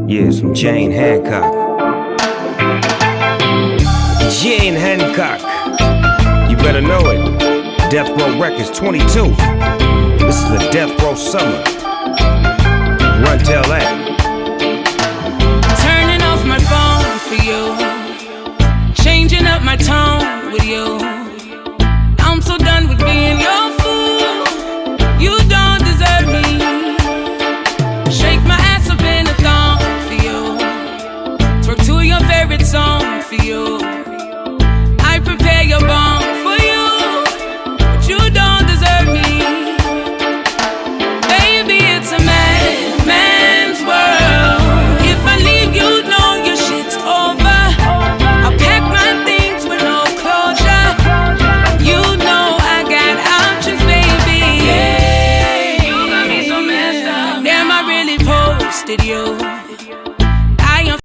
Yeah, some Jane Hancock. Jane Hancock. You better know it. Death Row Records 22. This is the Death Row Summer. Run, tell that. Turning off my phone for you, changing up my tone with you. I'm so done with being your fool. You don't deserve me. Shake my ass up in a thong for you. Twerk to your favorite song for you. I prepare your bomb for you, but you don't deserve me. Baby, it's a man's world. If I leave, you know your shit's over. I'll pack my things with no closure. You know I got options, baby. Yeah, you got me so messed up. Damn, I really posted you.